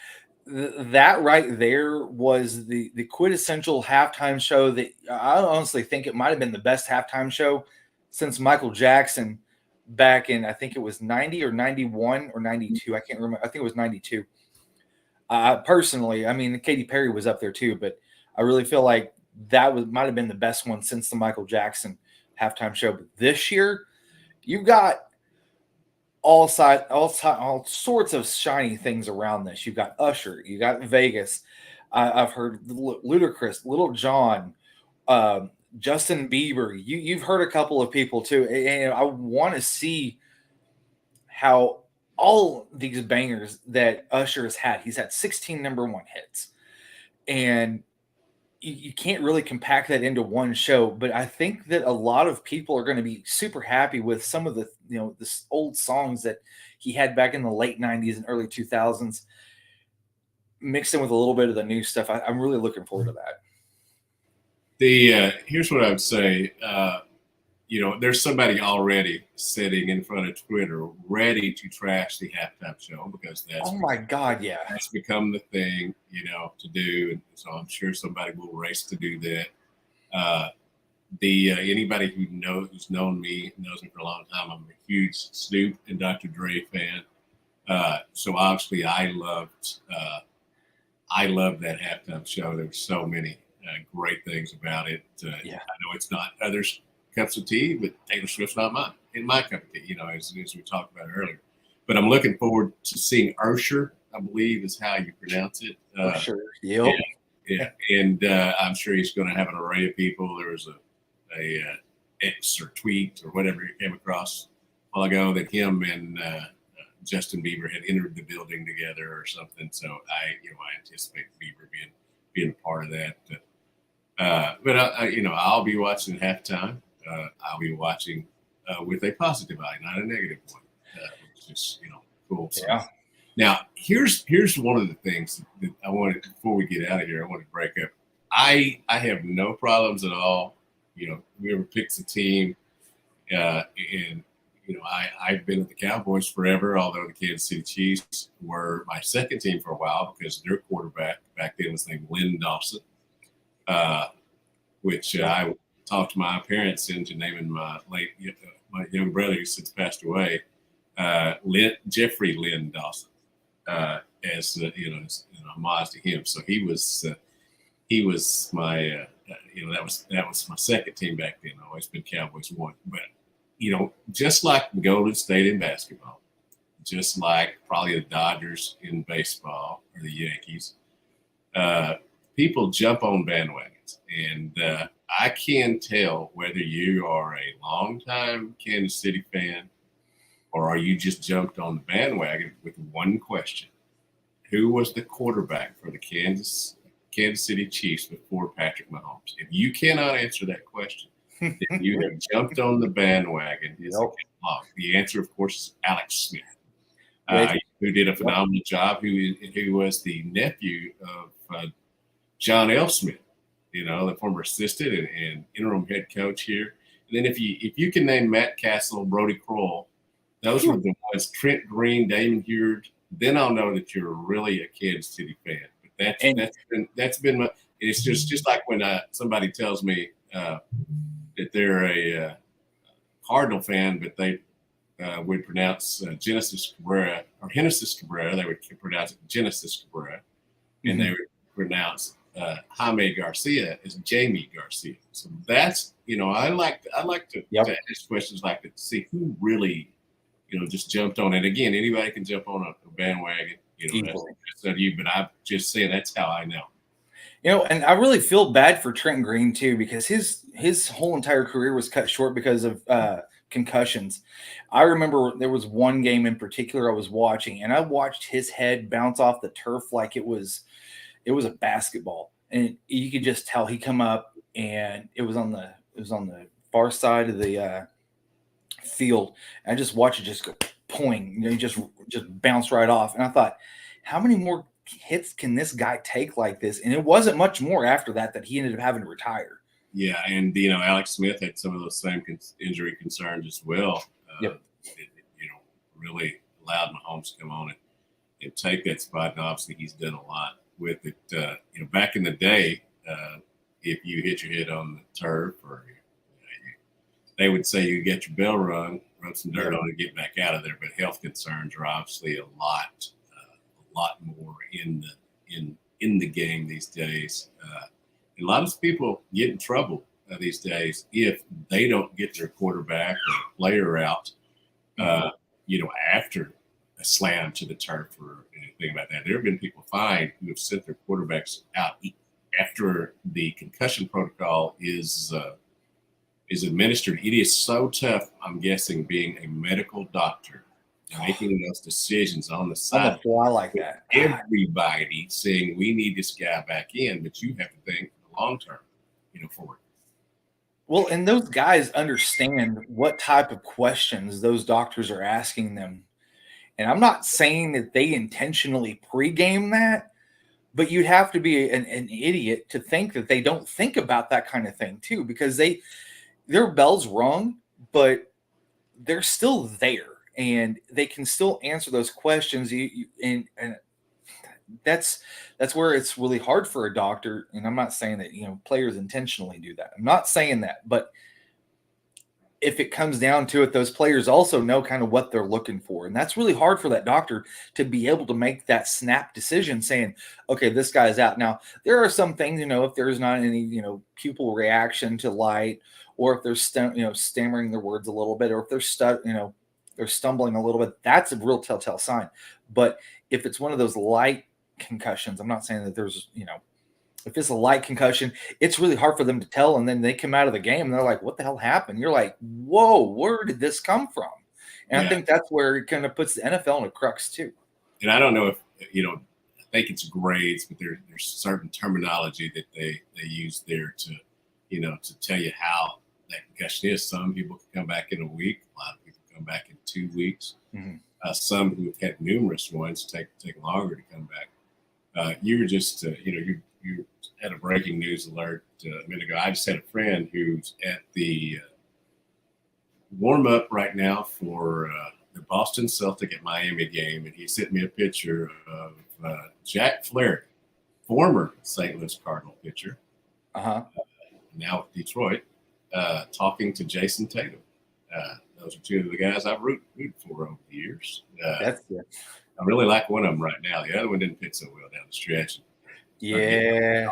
That right there was the quintessential halftime show that I honestly think it might have been the best halftime show since Michael Jackson back in, I think it was 90 or 91 or 92. I can't remember. I think it was 92. Personally, I mean, Katy Perry was up there too, but I really feel like might have been the best one since the Michael Jackson halftime show. But this year, you've got all sorts of shiny things around this. You've got Usher, you got Vegas. I've heard Ludacris, Little John, Justin Bieber. You've heard a couple of people too, and I want to see how all these bangers that Usher has had. He's had 16 number one hits, and you can't really compact that into one show. But I think that a lot of people are going to be super happy with some of the this old songs that he had back in the late 90s and early 2000s, mixed in with a little bit of the new stuff. I'm really looking forward to that. Here's what I would say. There's somebody already sitting in front of Twitter ready to trash the halftime show because that's that's become the thing, to do. And so I'm sure somebody will race to do that. Anybody who's known me knows me for a long time. I'm a huge Snoop and Dr. Dre fan. So obviously I loved I love that halftime show. There were so many great things about it. Yeah. I know it's not others' cups of tea, but Taylor Swift's not mine. In my cup of tea, as we talked about earlier. But I'm looking forward to seeing Usher, I believe is how you pronounce it. For sure. Yep. Yeah. And I'm sure he's going to have an array of people. There was a X or tweet or whatever he came across a while ago that him and Justin Bieber had entered the building together or something. So I anticipate Bieber being a part of that. But I'll be watching at halftime. I'll be watching with a positive eye, not a negative one, which is cool. So, yeah. Now here's one of the things that I wanted before we get out of here. I want to break up. I have no problems at all. Whoever picks a team, and I've been with the Cowboys forever, although the Kansas City Chiefs were my second team for a while because their quarterback back then was named Lynn Dawson, which I talked my parents into naming my young brother who since passed away, Jeffrey Lynn Dawson, as an homage to him. So he was my that was my second team back then. I've always been Cowboys one, but just like Golden State in basketball, just like probably the Dodgers in baseball or the Yankees, people jump on bandwagons. And I can tell whether you are a longtime Kansas City fan or are you just jumped on the bandwagon with one question. Who was the quarterback for the Kansas City Chiefs before Patrick Mahomes? If you cannot answer that question, then you have jumped on the bandwagon. Yep. The answer, of course, is Alex Smith, who did a phenomenal job, who was the nephew of John L. Smith, the former assistant and interim head coach here. And then if you can name Matt Castle, Brody Kroll, those were the ones, Trent Green, Damon Huard, then I'll know that you're really a Kansas City fan. But that's been my. It's just like when somebody tells me that they're a Cardinal fan, but they would pronounce Genesis Cabrera or Genesis Cabrera. They would pronounce it Genesis Cabrera, and they would pronounce Jaime Garcia as Jamie Garcia. So that's I like to ask questions like that to see who really just jumped on it. Again, anybody can jump on a bandwagon. That's not you, but I'm just saying that's how I know. And I really feel bad for Trent Green too, because his whole entire career was cut short because of concussions. I remember there was one game in particular I was watching, and I watched his head bounce off the turf like it was a basketball, and you could just tell he come up, and it was on the far side of the field. And I just watched it just go poing, just bounce right off, and I thought, how many more hits can this guy take like this? And it wasn't much more after that he ended up having to retire. Yeah, and Alex Smith had some of those same injury concerns as well. It really allowed Mahomes to come on and take that spot. And obviously, he's done a lot with it. Back in the day, if you hit your head on the turf, or they would say you get your bell rung, rub some dirt on it, get back out of there. But health concerns are obviously a lot more in the game these days. And a lot of people get in trouble these days if they don't get their quarterback or player out, after a slam to the turf or anything like that. There have been people fined who have sent their quarterbacks out after the concussion protocol is administered. It is so tough, I'm guessing, being a medical doctor, making those decisions on the side. I like that. Everybody saying we need this guy back in, but you have to think long term, for it. Well, and those guys understand what type of questions those doctors are asking them. And I'm not saying that they intentionally pregame that, but you'd have to be an idiot to think that they don't think about that kind of thing too, because their bell's rung, but they're still there. And they can still answer those questions. And that's where it's really hard for a doctor. And I'm not saying that players intentionally do that. I'm not saying that, but if it comes down to it, those players also know kind of what they're looking for. And that's really hard for that doctor to be able to make that snap decision saying, okay, this guy's out. Now, there are some things, if there's not any, pupil reaction to light, or if they're, stammering their words a little bit, or if they're stumbling a little bit, that's a real telltale sign. But if it's one of those light concussions, I'm not saying that there's, if it's a light concussion, it's really hard for them to tell. And then they come out of the game and they're like, what the hell happened? You're like, whoa, where did this come from? And I think that's where it kind of puts the NFL in a crux too. And I don't know if, I think it's grades, but there's certain terminology that they use there to, to tell you how that concussion is. Some people can come back in a week. A lot of people come back in 2 weeks. Mm-hmm. Some who have had numerous ones take longer to come back. You were just, you had a breaking news alert a minute ago. I just had a friend who's at the warm up right now for the Boston Celtic at Miami game, and he sent me a picture of Jack Flaherty, former St. Louis Cardinal pitcher, now with Detroit, talking to Jason Tatum. Those are two of the guys I've rooted for over the years. That's good. I really like one of them right now. The other one didn't pitch so well down the stretch. Yeah.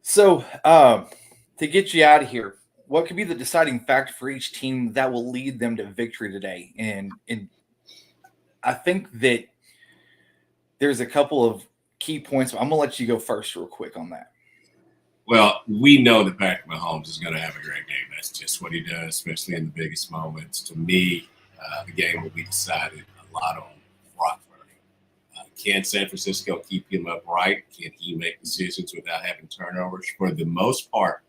So to get you out of here, what could be the deciding factor for each team that will lead them to victory today? And I think that there's a couple of key points. I'm going to let you go first real quick on that. Well, we know that Patrick Mahomes is going to have a great game. That's just what he does, especially in the biggest moments. To me, the game will be decided a lot on rock burning. Can San Francisco keep him upright? Can he make decisions without having turnovers? For the most part,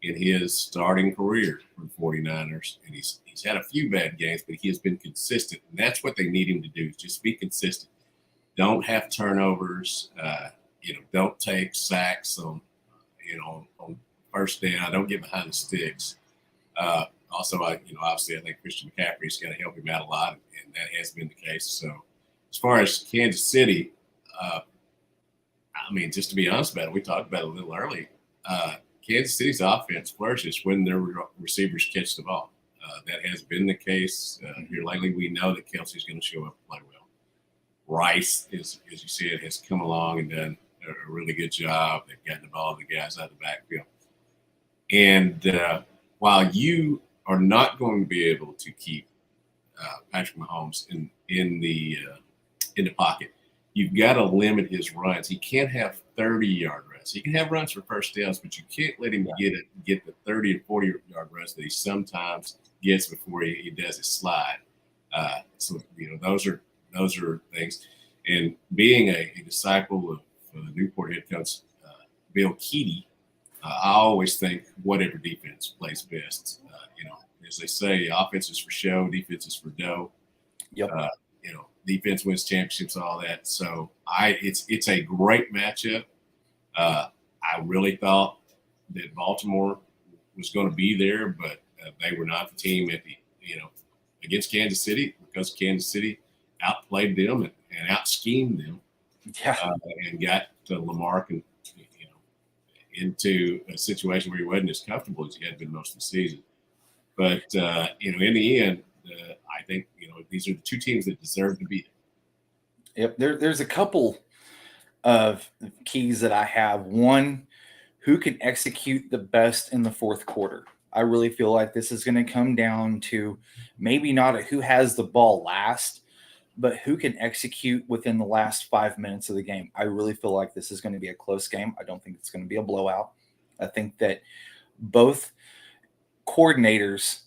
in his starting career for the 49ers, and he's had a few bad games, but he has been consistent, and that's what they need him to do, is just be consistent. Don't have turnovers. Don't take sacks on first down. Don't get behind the sticks. Also, obviously, I think Christian McCaffrey's got to help him out a lot, and that has been the case. So, as far as Kansas City, just to be honest about it, we talked about it a little early. Kansas City's offense flourishes when their receivers catch the ball. That has been the case here lately. We know that Kelsey's going to show up and play well. Rice, as you said, has come along and done a really good job. They've gotten the ball to the guys out of the backfield. And while you are not going to be able to keep Patrick Mahomes in the pocket, you've got to limit his runs. He can't have 30-yard runs. He can have runs for first downs, but you can't let him get the 30 and 40-yard runs that he sometimes gets before he does his slide. So those are things. And being a disciple of Newport head coach Bill Keaty, I always think whatever defense plays best. As they say, offense is for show, defense is for dough. Yep. Defense wins championships, all that. So it's a great matchup. I really thought that Baltimore was going to be there, but they were not the team against Kansas City, because Kansas City outplayed them and out-schemed them. Yeah. And got Lamar into a situation where he wasn't as comfortable as he had been most of the season. But in the end, I think these are the two teams that deserve to be there. Yep. There's a couple of keys that I have. One, who can execute the best in the fourth quarter? I really feel like this is going to come down to maybe not who has the ball last, but who can execute within the last 5 minutes of the game. I really feel like this is going to be a close game. I don't think it's going to be a blowout. I think that both coordinators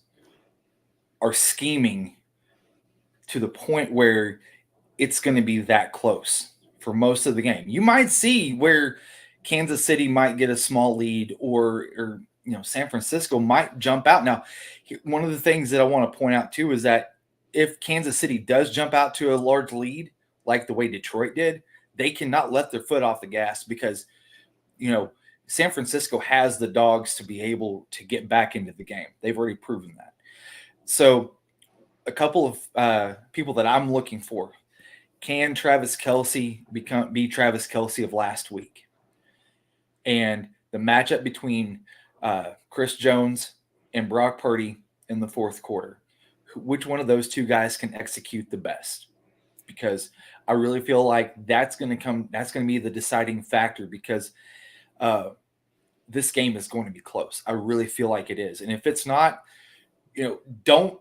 are scheming to the point where it's going to be that close for most of the game. You might see where Kansas City might get a small lead, or San Francisco might jump out. Now, one of the things that I want to point out too is that if Kansas City does jump out to a large lead, like the way Detroit did, they cannot let their foot off the gas, because, San Francisco has the dogs to be able to get back into the game. They've already proven that. So a couple of people that I'm looking for. Can Travis Kelce be Travis Kelce of last week? And the matchup between Chris Jones and Brock Purdy in the fourth quarter. Which one of those two guys can execute the best? Because I really feel like that's going to be the deciding factor, because this game is going to be close. I really feel like it is. And if it's not, don't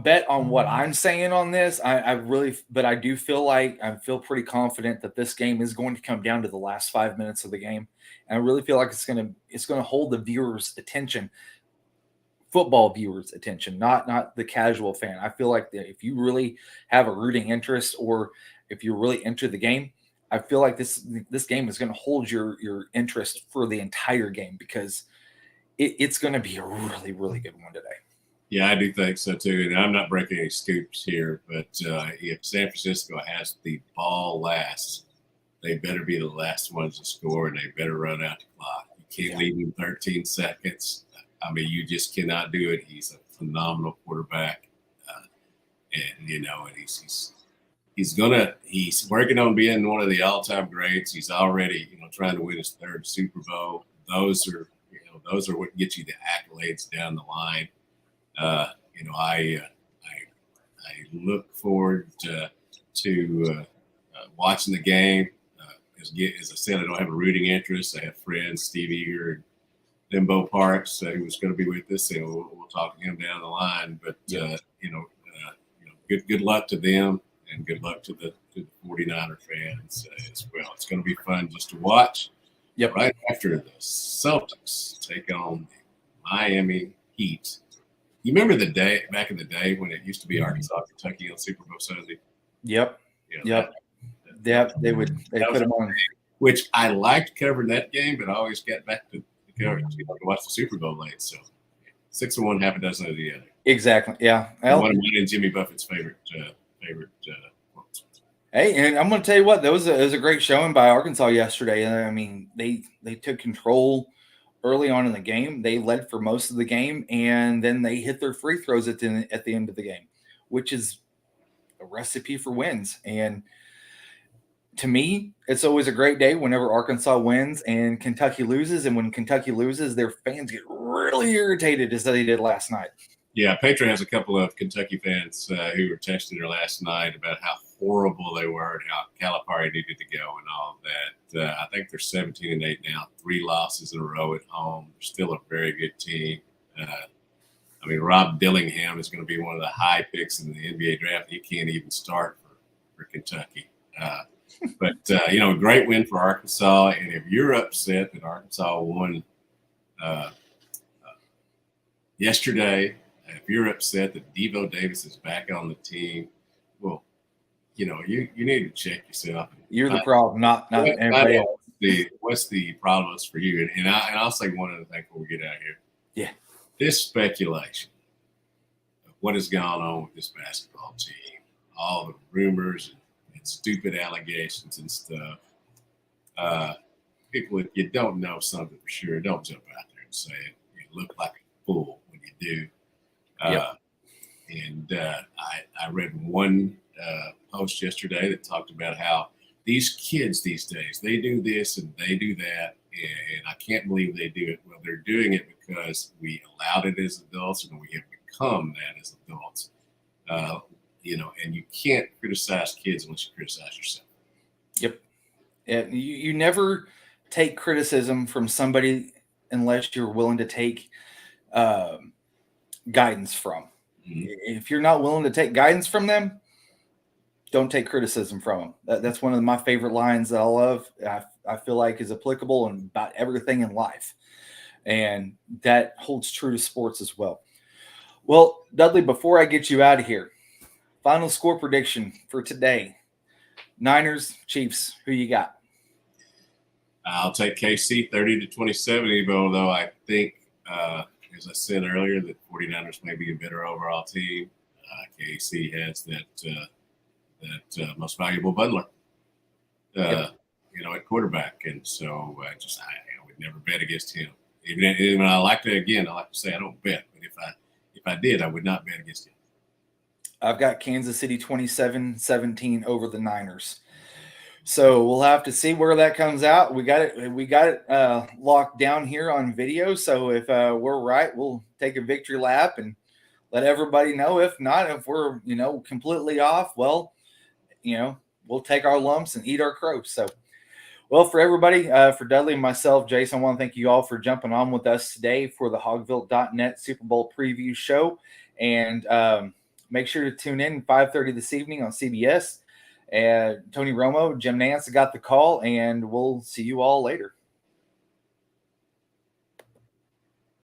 bet on what I'm saying on this. But I do feel like I feel pretty confident that this game is going to come down to the last 5 minutes of the game. And I really feel like it's going to hold the viewers' attention, football viewers' attention, not the casual fan. I feel like that if you really have a rooting interest, or if you're really into the game, I feel like this game is going to hold your interest for the entire game, because it's going to be a really, really good one today. Yeah, I do think so too. And I'm not breaking any scoops here, but if San Francisco has the ball last, they better be the last ones to score, and they better run out the clock. You can't leave him 13 seconds. I mean, you just cannot do it. He's a phenomenal quarterback, and he's working on being one of the all-time greats. He's already trying to win his third Super Bowl. Those are what get you the accolades down the line. I look forward to watching the game. As I said, I don't have a rooting interest. I have friends, Steve Eager and Limbo Parks, who was going to be with us, and we'll talk to him down the line. But good luck to them, and good luck to the 49er fans as well. It's going to be fun just to watch. Yep. Right after the Celtics take on the Miami Heat. You remember the day back in the day when it used to be Arkansas, Kentucky on Super Bowl Sunday? Yep. They put them on. Which I liked covering that game, but I always got back to watch the Super Bowl late. So 6 of one, half a dozen of the other. Exactly. Yeah. Well, one of mine and Jimmy Buffett's favorite quotes. Hey, and I'm going to tell you what, that was a great showing by Arkansas yesterday. I mean, they took control early on in the game. They led for most of the game, and then they hit their free throws at the end of the game, which is a recipe for wins. And to me, it's always a great day whenever Arkansas wins and Kentucky loses. And when Kentucky loses, their fans get really irritated, as they did last night. Yeah, Petra has a couple of Kentucky fans who were texting her last night about how horrible they were and how Calipari needed to go and all of that. I think they're 17-8 now, 3 losses in a row at home. They're still a very good team. Rob Dillingham is going to be one of the high picks in the NBA draft. He can't even start for Kentucky. But great win for Arkansas. And if you're upset that Arkansas won yesterday, if you're upset that Devo Davis is back on the team, well, you need to check yourself. You're the problem, not everybody else. What's the problem for you? And I'll say one other thing before we get out of here. Yeah. This speculation of what has gone on with this basketball team, all the rumors and stupid allegations and stuff. People, if you don't know something for sure, don't jump out there and say it. You look like a fool when you do. I read one post yesterday that talked about how these kids these days, they do this and they do that, and I can't believe they do it. Well, they're doing it because we allowed it as adults, and we have become that as adults. And you can't criticize kids unless you criticize yourself. Yep. Yeah, you never take criticism from somebody unless you're willing to take guidance from. Mm-hmm. If you're not willing to take guidance from them, don't take criticism from them. That's one of my favorite lines that I love. I feel like is applicable in about everything in life. And that holds true to sports as well. Well, Dudley, before I get you out of here, final score prediction for today. Niners, Chiefs, who you got? I'll take KC 30-27, even although I think, as I said earlier, that 49ers may be a better overall team. KC has that most valuable bundler, at quarterback. And so I would never bet against him. Even I like to say I don't bet, but if I did, I would not bet against him. I've got Kansas City 27-17 over the Niners. So we'll have to see where that comes out. We got it locked down here on video. So if we're right, we'll take a victory lap and let everybody know. If not, if we're completely off, well, we'll take our lumps and eat our crows. So, well, for everybody, for Dudley and myself, Jason, I want to thank you all for jumping on with us today for the Hogville.net Super Bowl preview show. And make sure to tune in 5:30 this evening on CBS. And Tony Romo, Jim Nance got the call, and we'll see you all later.